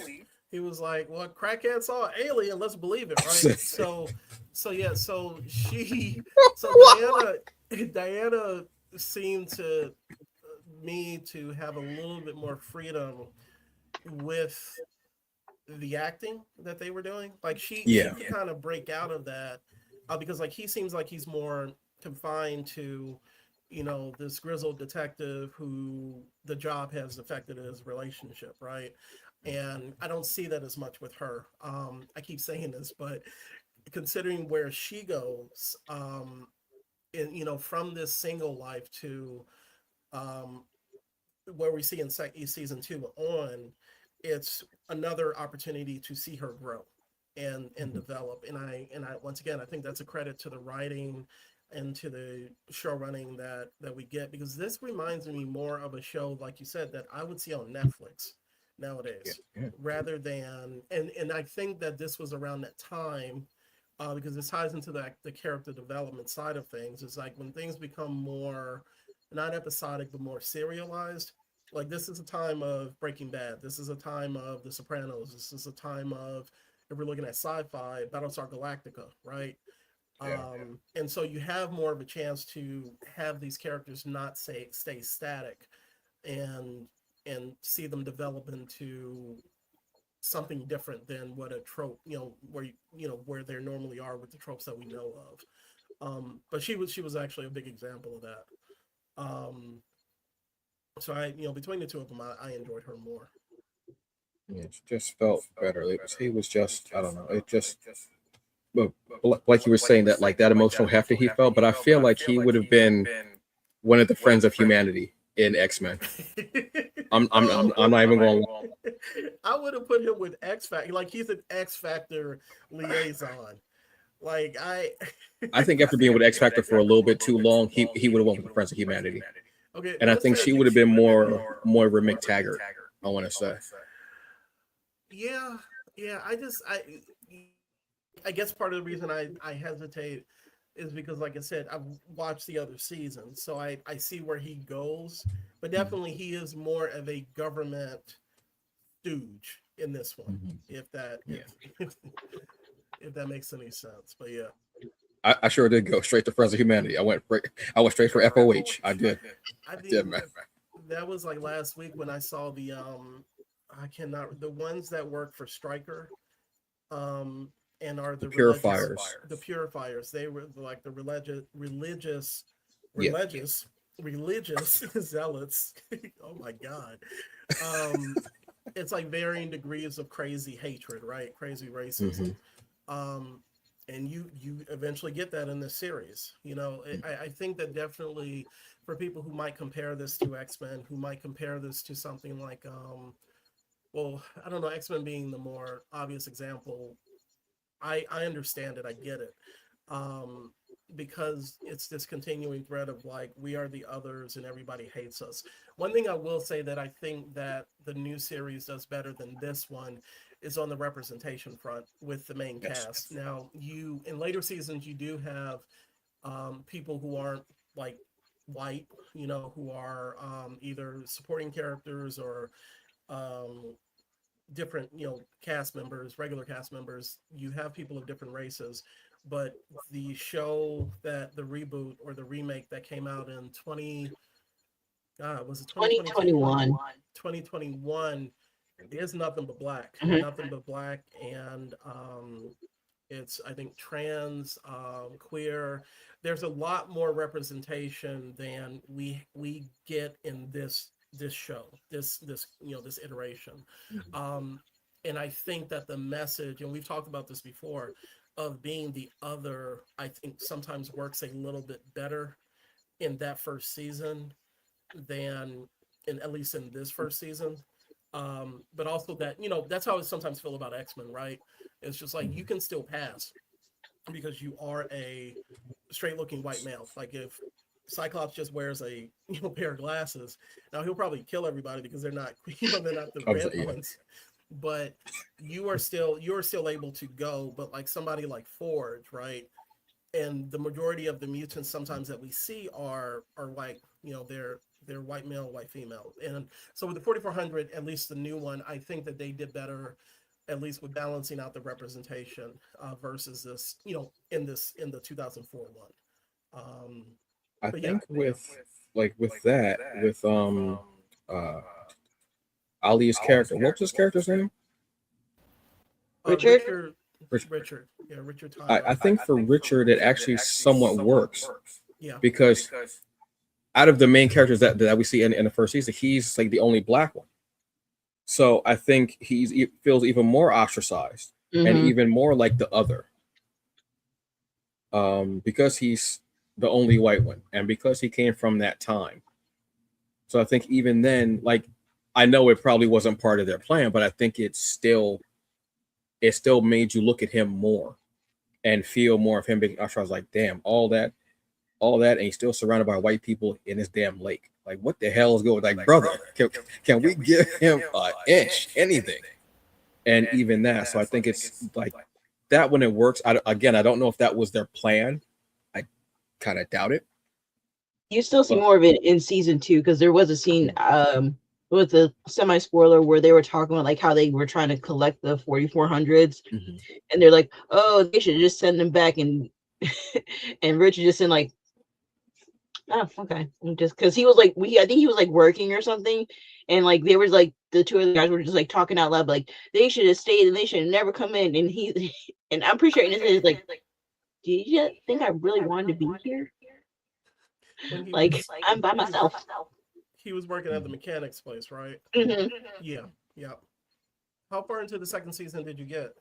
He was like, "Well, crackhead saw an alien. Let's believe it, right?" So yeah. So so Diana seemed to me to have a little bit more freedom with the acting that they were doing. Like she
Yeah.
could kind of break out of that because like he seems like he's more confined to this grizzled detective who the job has affected his relationship, right? And I don't see that as much with her. I keep saying this, but considering where she goes, in from this single life to um, where we see in season 2 on, it's another opportunity to see her grow. and develop. And I once again, I think that's a credit to the writing and to the show running that we get, because this reminds me more of a show, like you said, that I would see on Netflix nowadays, rather than, and I think that this was around that time, because this ties into the character development side of things. It's like when things become more, not episodic, but more serialized. Like this is a time of Breaking Bad. This is a time of The Sopranos. This is a time of, if we're looking at sci-fi, Battlestar Galactica, right? And so you have more of a chance to have these characters not stay static, and see them develop into something different than what a trope, where they normally are with the tropes that we know of. But she was actually a big example of that. So between the two of them, I enjoyed her more.
It just felt better. He was just, I don't know. It just, well, like you were saying, that like that emotional heft that he felt, but I feel like he would have been one of the friends of humanity in X-Men. I'm not even going to.
I would have put him with X Factor. Like he's an X Factor liaison. Like
I think after being with X Factor for a little bit too long, he would have went with the Friends of Humanity.
Okay,
and I think she would have been more of a McTaggart, I want to say.
Yeah. I guess part of the reason I hesitate is because, like I said, I've watched the other seasons, so I see where he goes, but definitely he is more of a government stooge in this one, if that makes any sense. But yeah,
I sure did go straight to Friends of Humanity. I went straight for FOH. I did.
I did, man. That was like last week when I saw the the ones that work for Stryker, and are the
Purifiers.
The Purifiers. They were like the religious zealots. Oh my God. It's like varying degrees of crazy hatred, right? Crazy racism. And you eventually get that in this series. I think that definitely for people who might compare this to X-Men, who might compare this to something like, I don't know, X-Men being the more obvious example, I understand it, I get it. Because it's this continuing thread of like, we are the others and everybody hates us. One thing I will say that I think that the new series does better than this one is on the representation front with the main cast. Now, in later seasons, you do have people who aren't like white, who are either supporting characters or different, cast members, regular cast members. You have people of different races, but the show that the reboot or the remake that came out in 2021 is nothing but black, and it's, I think, trans, queer. There's a lot more representation than we get in this show, this iteration. And I think that the message, and we've talked about this before, of being the other, I think sometimes works a little bit better in that first season than at least in this first season. But also that, that's how I sometimes feel about X-Men, right? It's just like, you can still pass because you are a straight looking white male. Like if Cyclops just wears a pair of glasses, now he'll probably kill everybody because they're not they're not the red ones. But you're still able to go. But like somebody like Forge, right? And the majority of the mutants sometimes that we see are white. They're white male, white female. And so with the 4400, at least the new one, I think that they did better, at least with balancing out the representation versus this, in the 2004 one.
I think with Ali's character, what was his character's name?
Richard.
Yeah, Richard Tyler.
I think for Richard, it actually somewhat works.
Yeah.
Because out of the main characters that we see in the first season, he's like the only black one. So I think he feels even more ostracized and even more like the other. Because he's the only white one and because he came from that time. So I think even then, like, I know it probably wasn't part of their plan, but I think it still it still made you look at him more and feel more of him being Usher. I was like, damn, all that, and he's still surrounded by white people in this damn lake. Like, what the hell is going? Like, brother, can we give him an inch, anything? And even that. So I think it's like that when it works. I don't know if that was their plan. I kind of doubt it.
You still see more of it in season 2 because there was a scene with a semi spoiler where they were talking about like how they were trying to collect the 4400s, and they're like, oh, they should just send them back, and and Richard just said like, oh, okay, just because he was like, I think he was like working or something, and like they were like the two other guys were just like talking out loud, like they should have stayed and they should have never come in, and he and I'm pretty sure it's like, do you think I really wanted to be here? Like I'm by myself.
He was working at the mechanics place, right? Yeah. How far into the second season did you get?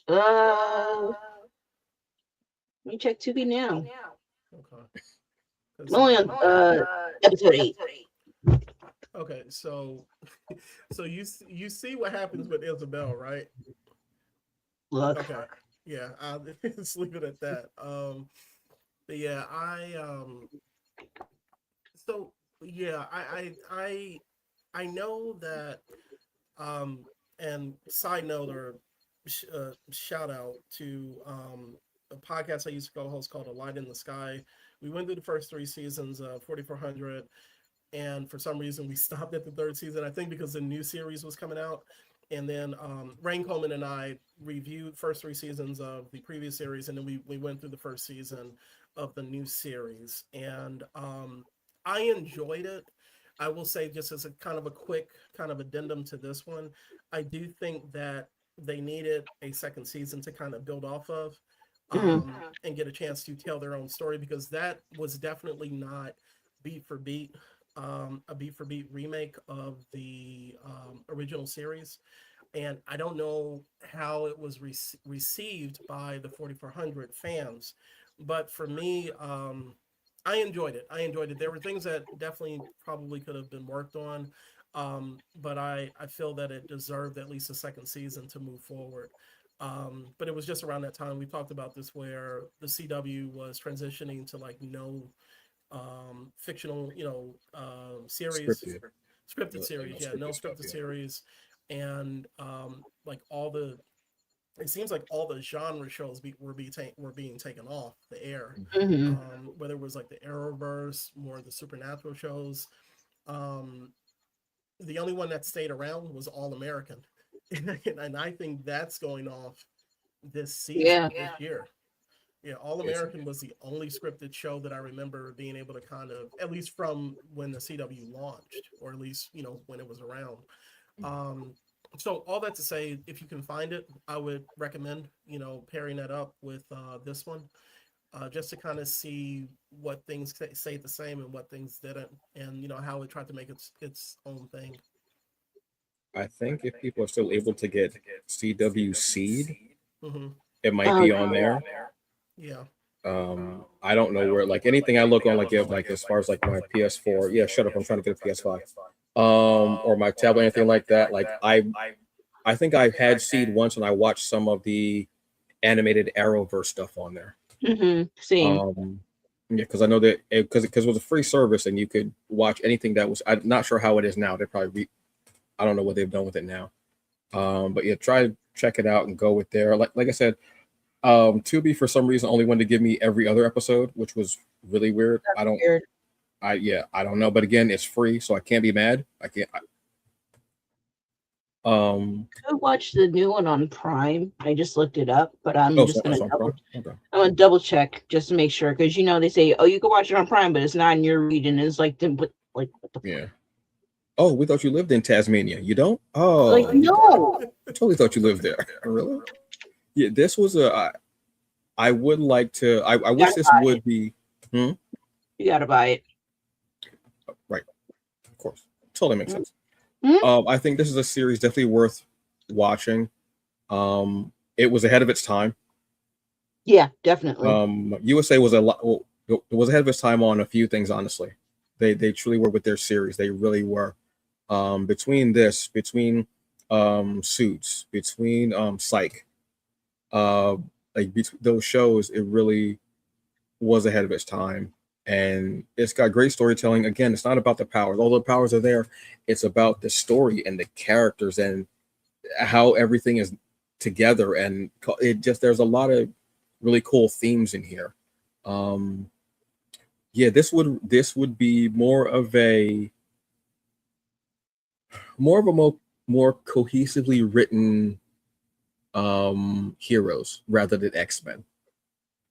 Let me check Tubi now.
Okay.
I'm only on episode 8.
Okay, so you see what happens with Isabel, right?
Look.
Okay. Yeah, I'll just leave it at that. But yeah, so yeah, I know that and side note or shout out to a podcast I used to co-host called A Light in the Sky. We went through the first 3 seasons of 4400, and for some reason we stopped at the 3rd season, I think because the new series was coming out. And then Rain Coleman and I reviewed first 3 seasons of the previous series, and then we went through the first season of the new series. And I enjoyed it. I will say, just as a kind of a quick kind of addendum to this one, I do think that they needed a second season to kind of build off of and get a chance to tell their own story, because that was definitely not beat for beat a beat for beat remake of the original series. And I don't know how it was received by the 4400 fans, but for me, I enjoyed it. There were things that definitely probably could have been worked on, but I feel that it deserved at least a second season to move forward. But it was just around that time we talked about this, where the CW was transitioning to like no fictional, series, scripted series, no scripted series, and like it seems like all the genre shows were being taken off the air. Whether it was like the Arrowverse, more of the supernatural shows. The only one that stayed around was All American, and I think that's going off this season, this year. Yeah, All American was the only scripted show that I remember being able to kind of, at least from when the CW launched, or at least when it was around. So all that to say, if you can find it, I would recommend pairing that up with this one, just to kind of see what things stayed the same and what things didn't, and how it tried to make its own thing.
I think if people are still able to get CW Seed,
Mm-hmm.
it might be on there.
Yeah.
I don't know where, like anything I look on, like as far as like my PS4, yeah, shut up, I'm trying to get a PS5, or my tablet, anything like that. Like I think I had Seed once, and I watched some of the animated Arrowverse stuff on there.
Same.
Yeah, because I know that because it was a free service, and you could watch anything that was. I'm not sure how it is now. They probably I don't know what they've done with it now. But yeah, check it out and go with there. Like I said, Tubi for some reason only wanted to give me every other episode, which was really weird. I don't know. But again, it's free, so I can't be mad. I can't.
I watched the new one on Prime. I just looked it up, but I'm gonna double check just to make sure, because they say, oh, you can watch it on Prime, but it's not in your region. It's like, what the
yeah. Oh, we thought you lived in Tasmania. You don't? Oh,
like no.
I totally thought you lived there. Really? Yeah, this was I would like to. I wish this would be.
You gotta buy it.
Right, of course, totally makes sense.
Mm-hmm.
I think this is a series definitely worth watching. It was ahead of its time.
Yeah, definitely.
USA was it was ahead of its time on a few things. Honestly, they truly were with their series. They really were. Between Suits, between Psych, like between those shows, it really was ahead of its time. And it's got great storytelling. Again, it's not about the powers. All the powers are there. It's about the story and the characters and how everything is together. And it just, there's a lot of really cool themes in here. Yeah, this would be more cohesively written Heroes rather than X-Men.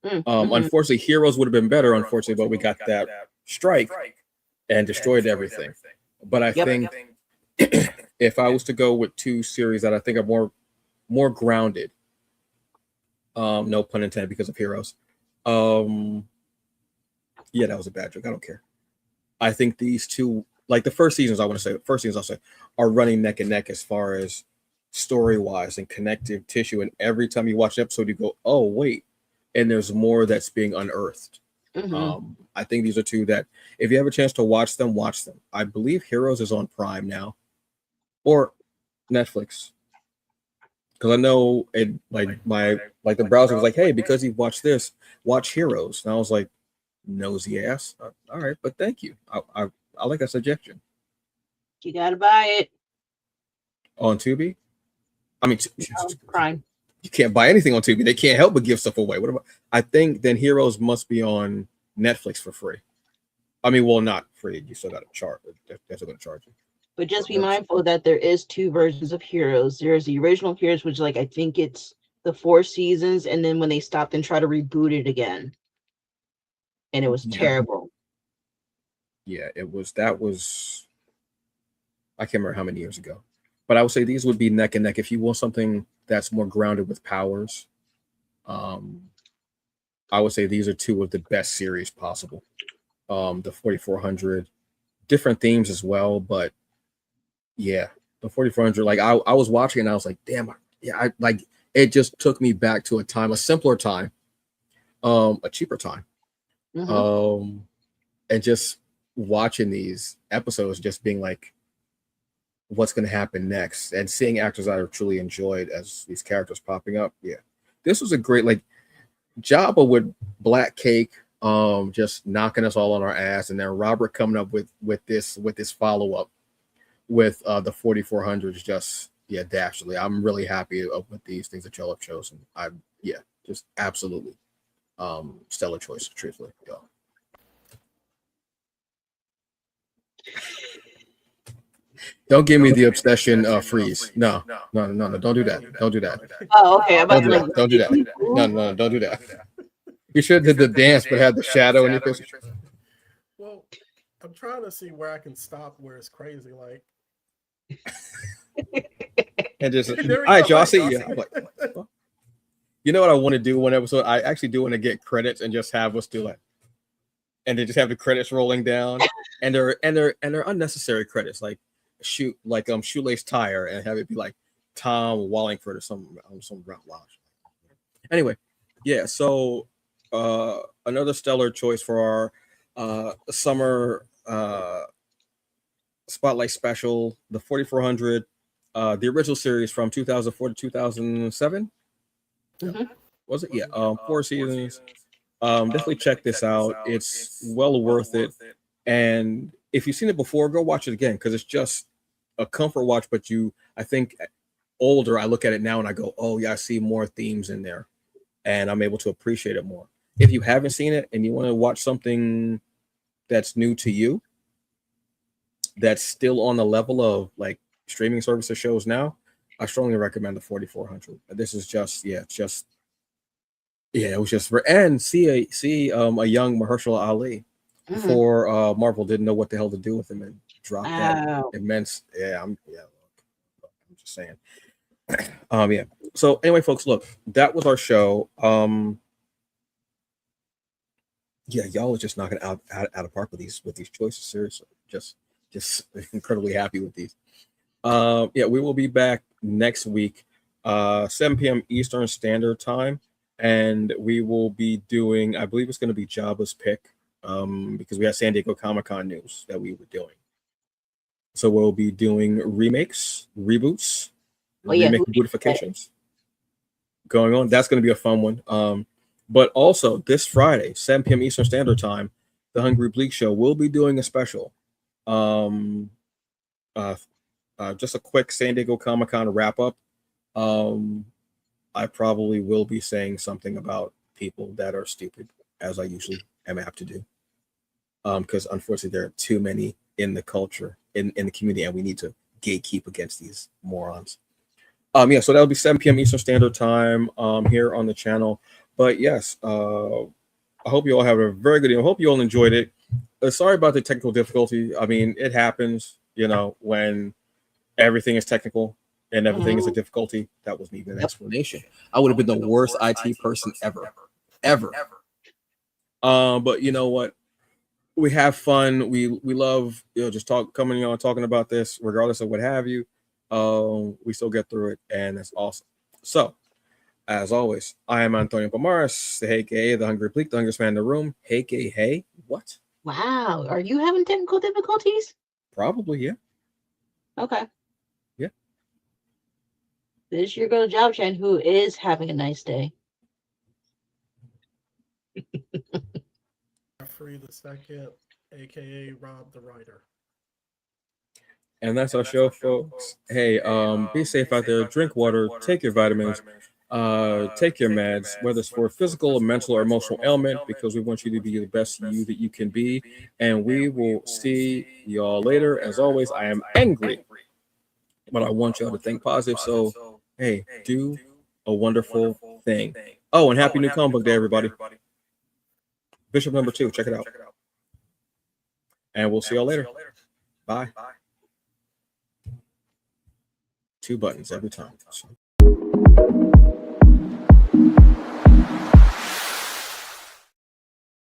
Unfortunately, Heroes would have been better, unfortunately, but we got that strike and destroyed everything. But I think if I was to go with two series that I think are more grounded, no pun intended because of Heroes. Yeah, that was a bad joke. I don't care. I think these two, like the first seasons, I'll say, are running neck and neck as far as story wise and connective tissue. And every time you watch an episode, you go, "Oh wait," and there's more that's being unearthed. I think these are two that, if you have a chance to watch them, watch them. I believe Heroes is on Prime now, or Netflix, because I know it. Like the browser was like, "Hey, because you've watched this, watch Heroes," and I was like, nosy ass. All right, but thank you. I like that suggestion.
You gotta buy it
On Tubi? I mean,
Prime.
you can't buy anything on Tubi. They can't help but give stuff away. What about? I think then Heroes must be on Netflix for free. I mean, well, not free. You still got to charge. They're still going to charge you.
But just be mindful that there is two versions of Heroes. There's the original Heroes, which I think it's the 4 seasons, and then when they stopped and tried to reboot it again. And it was terrible.
Yeah, that was I can't remember how many years ago. But I would say these would be neck and neck. If you want something that's more grounded with powers, I would say these are two of the best series possible. The 4400, different themes as well, but yeah, the 4400. Like I was watching and I was like, damn, I like it. Just took me back to a simpler time, a cheaper time, and just watching these episodes, just being like, what's going to happen next, and seeing actors I truly enjoyed as these characters popping up. Yeah, this was a great Jabba with Black Cake, just knocking us all on our ass, and then Robert coming up with this follow up with the 4400s. Just dastardly. I'm really happy with these things that y'all have chosen. Just absolutely stellar choice, truthfully, y'all. Don't give me the obsession freeze. No, don't do that. Don't do that.
Oh, okay.
Don't do that. No, don't do that. You should have did the dance, but had the shadow in your face.
Well, I'm trying to see where I can stop where it's crazy. Like,
and just, all right, y'all, see you. I'm like, you know what I want to do one episode? I actually do want to get credits and just have us do it, and they just have the credits rolling down, and they're unnecessary credits, like shoelace tire, and have it be like Tom Wallingford or some route lounge. Anyway, yeah. So another stellar choice for our summer spotlight special, the 4400, the original series from 2004 to 2007. Was it? Yeah. 4 seasons. Definitely check this out. It's well worth it. And if you've seen it before, go watch it again, because it's just a comfort watch. But I think older, I look at it now and I go, oh yeah, I see more themes in there, and I'm able to appreciate it more. If you haven't seen it and you want to watch something that's new to you, that's still on the level of like streaming services shows now, I strongly recommend the 4400. This is just, it was just and see a young Mahershala Ali before Marvel didn't know what the hell to do with him and dropped that immense. I'm just saying. Yeah. So anyway, folks, look, that was our show. Y'all are just knocking out of park with these choices. Seriously, just incredibly happy with these. We will be back next week, 7 p.m. Eastern Standard Time, and we will be doing, I believe it's going to be Jabba's pick, because we have San Diego Comic-Con news that we were doing. So we'll be doing remakes, reboots, remake beautifications. going on. That's going to be a fun one. But also this Friday, 7 p.m. Eastern Standard Time, the Hungry Bleak Show will be doing a special. Um, just a quick San Diego Comic-Con wrap up. I probably will be saying something about people that are stupid, as I usually am apt to do. Because unfortunately there are too many in the culture, in the community, and we need to gatekeep against these morons. Yeah, so that'll be 7 p.m. Eastern Standard Time here on the channel. But yes, I hope you all have a very good day. I hope you all enjoyed it. Sorry about the technical difficulty. I mean, it happens, when everything is technical and everything is a difficulty. That wasn't even an explanation. I would have been the worst IT person ever. But you know what? We have fun. We love just coming on talking about this, regardless of what have you. We still get through it, and that's awesome. So, as always, I am Antonio Pomares, aka the Hungry Bleak, the hungriest man in the room. Hey, what?
Wow, are you having technical difficulties?
Probably, yeah.
Okay.
Yeah.
This is your girl Job Chan, who is having a nice day.
Jeffrey the second, aka Rob the writer.
And that's our show, folks. Hey, be safe out there. Drink water. Take your vitamins. Take your meds, whether it's for physical or mental or emotional ailment, because we want you to be the best you that you can be. And we will see y'all later. As always, I am angry, but I want y'all to think positive. So, hey, do a wonderful thing. Oh, and happy new comic book day, everybody. Bishop number 2. Check it out. And we'll see y'all later. Bye. 2 buttons every time.